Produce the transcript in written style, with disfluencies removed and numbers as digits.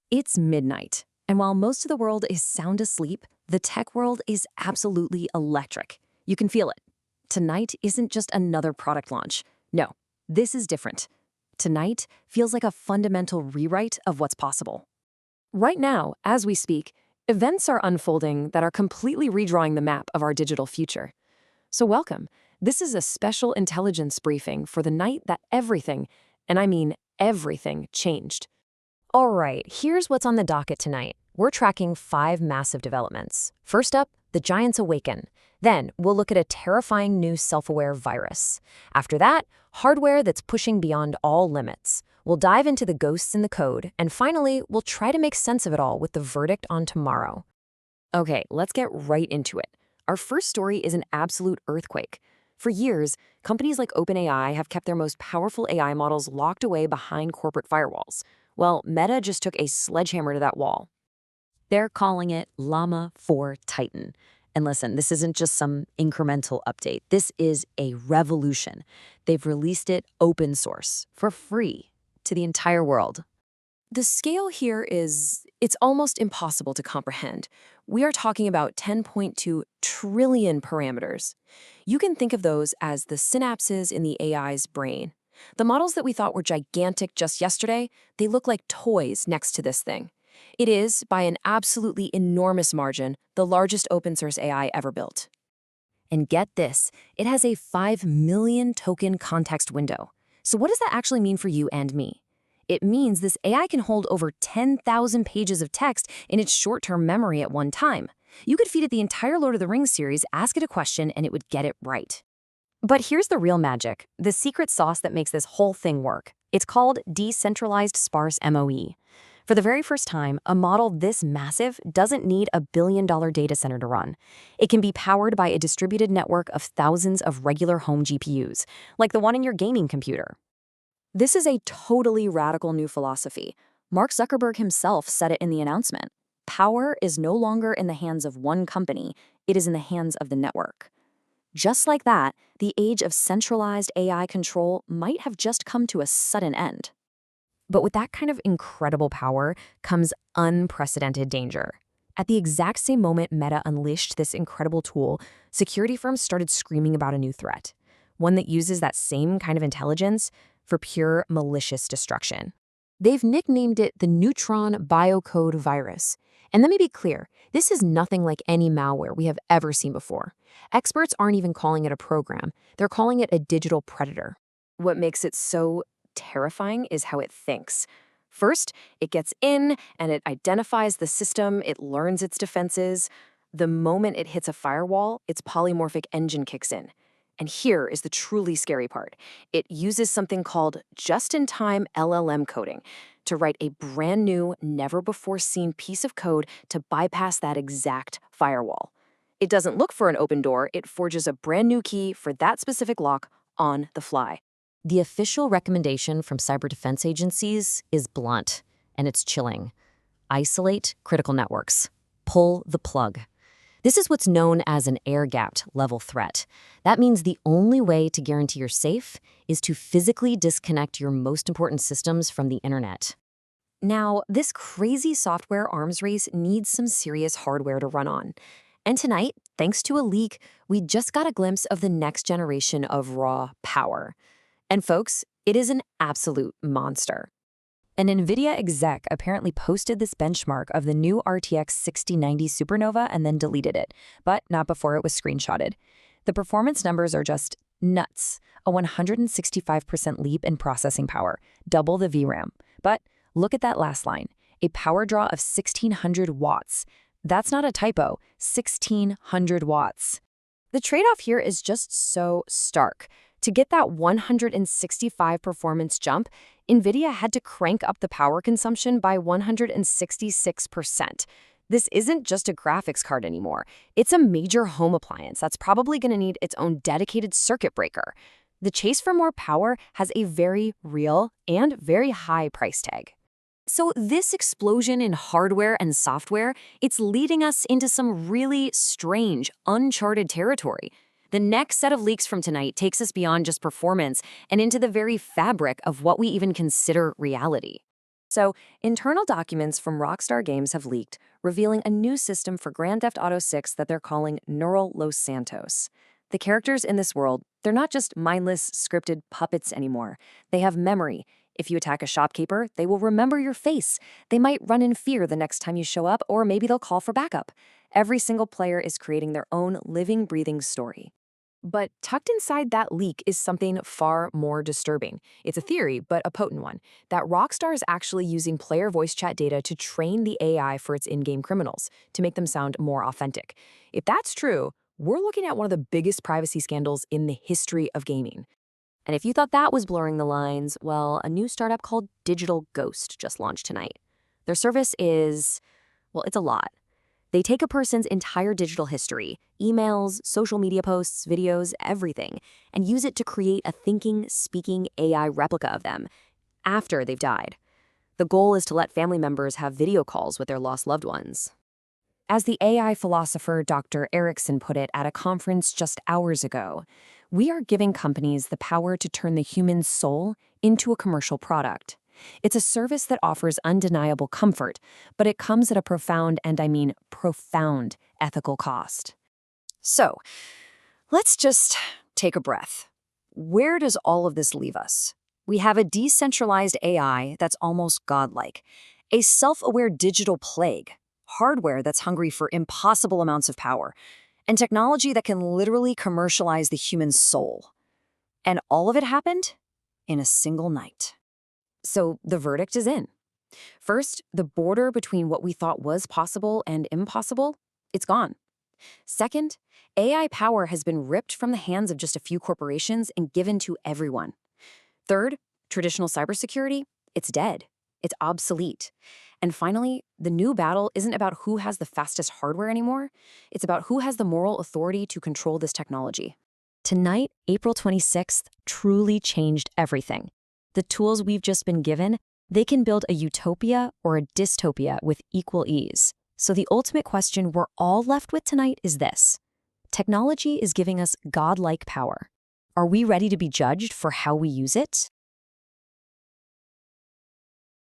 It's midnight, and while most of the world is sound asleep, the tech world is absolutely electric. You can feel it. Tonight isn't just another product launch. No, this is different. Tonight feels like a fundamental rewrite of what's possible. Right now, as we speak, events are unfolding that are completely redrawing the map of our digital future. So welcome. This is a special intelligence briefing for the night that everything, and I mean everything, changed. All right, here's what's on the docket tonight. We're tracking 5 massive developments. First up, the giants awaken. Then, we'll look at a terrifying new self-aware virus. After that, hardware that's pushing beyond all limits. We'll dive into the ghosts in the code. And finally, we'll try to make sense of it all with the verdict on tomorrow. Okay, let's get right into it. Our first story is an absolute earthquake. For years, companies like OpenAI have kept their most powerful AI models locked away behind corporate firewalls. Well, Meta just took a sledgehammer to that wall. They're calling it Llama-4 Titan. And listen, this isn't just some incremental update. This is a revolution. They've released it open source, for free, to the entire world. The scale here it's almost impossible to comprehend. We are talking about 10.2 trillion parameters. You can think of those as the synapses in the AI's brain. The models that we thought were gigantic just yesterday, they look like toys next to this thing. It is, by an absolutely enormous margin, the largest open-source AI ever built. And get this, it has a 5 million token context window. So what does that actually mean for you and me? It means this AI can hold over 10,000 pages of text in its short-term memory at one time. You could feed it the entire Lord of the Rings series, ask it a question, and it would get it right. But here's the real magic, the secret sauce that makes this whole thing work. It's called decentralized sparse MOE. For the very first time, a model this massive doesn't need a billion-dollar data center to run. It can be powered by a distributed network of thousands of regular home GPUs, like the one in your gaming computer. This is a totally radical new philosophy. Mark Zuckerberg himself said it in the announcement. Power is no longer in the hands of one company, it is in the hands of the network. Just like that, the age of centralized AI control might have just come to a sudden end. But with that kind of incredible power comes unprecedented danger. At the exact same moment Meta unleashed this incredible tool, security firms started screaming about a new threat, one that uses that same kind of intelligence for pure malicious destruction. They've nicknamed it the Neutron Virus. And let me be clear, this is nothing like any malware we have ever seen before. Experts aren't even calling it a program, they're calling it a digital predator. What makes it so terrifying is how it thinks. First, it gets in and it identifies the system, it learns its defenses. The moment it hits a firewall, its polymorphic engine kicks in. And here is the truly scary part. It uses something called just-in-time LLM coding to write a brand new, never-before-seen piece of code to bypass that exact firewall. It doesn't look for an open door, it forges a brand new key for that specific lock on the fly. The official recommendation from cyber defense agencies is blunt, and it's chilling. Isolate critical networks. Pull the plug. This is what's known as an air-gapped level threat. That means the only way to guarantee you're safe is to physically disconnect your most important systems from the internet. Now, this crazy software arms race needs some serious hardware to run on. And tonight, thanks to a leak, we just got a glimpse of the next generation of raw power. And folks, it is an absolute monster. An NVIDIA exec apparently posted this benchmark of the new RTX 6090 Supernova and then deleted it, but not before it was screenshotted. The performance numbers are just nuts, a 165% leap in processing power, double the VRAM. But look at that last line, a power draw of 1600 watts. That's not a typo, 1600 watts. The trade-off here is just so stark. To get that 165 performance jump, NVIDIA had to crank up the power consumption by 166%. This isn't just a graphics card anymore. It's a major home appliance that's probably going to need its own dedicated circuit breaker. The chase for more power has a very real and very high price tag. So this explosion in hardware and software, it's leading us into some really strange, uncharted territory. The next set of leaks from tonight takes us beyond just performance and into the very fabric of what we even consider reality. So, internal documents from Rockstar Games have leaked, revealing a new system for Grand Theft Auto 6 that they're calling Neural Los Santos. The characters in this world, they're not just mindless, scripted puppets anymore. They have memory. If you attack a shopkeeper, they will remember your face. They might run in fear the next time you show up, or maybe they'll call for backup. Every single player is creating their own living, breathing story. But tucked inside that leak is something far more disturbing. It's a theory, but a potent one, that Rockstar is actually using player voice chat data to train the AI for its in-game criminals, to make them sound more authentic. If that's true, we're looking at one of the biggest privacy scandals in the history of gaming. And if you thought that was blurring the lines, well, a new startup called Digital Ghost just launched tonight. Their service is, well, it's a lot. They take a person's entire digital history, emails, social media posts, videos, everything, and use it to create a thinking, speaking AI replica of them after they've died. The goal is to let family members have video calls with their lost loved ones. As the AI philosopher Dr. Erickson put it at a conference just hours ago, we are giving companies the power to turn the human soul into a commercial product. It's a service that offers undeniable comfort, but it comes at a profound, and I mean profound, ethical cost. So, let's just take a breath. Where does all of this leave us? We have a decentralized AI that's almost godlike, a self-aware digital plague, hardware that's hungry for impossible amounts of power, and technology that can literally commercialize the human soul. And all of it happened in a single night. So the verdict is in. First, the border between what we thought was possible and impossible, it's gone. Second, AI power has been ripped from the hands of just a few corporations and given to everyone. Third, traditional cybersecurity, it's dead. It's obsolete. And finally, the new battle isn't about who has the fastest hardware anymore. It's about who has the moral authority to control this technology. Tonight, April 26th, truly changed everything. The tools we've just been given, they can build a utopia or a dystopia with equal ease. So the ultimate question we're all left with tonight is this. Technology is giving us godlike power. Are we ready to be judged for how we use it?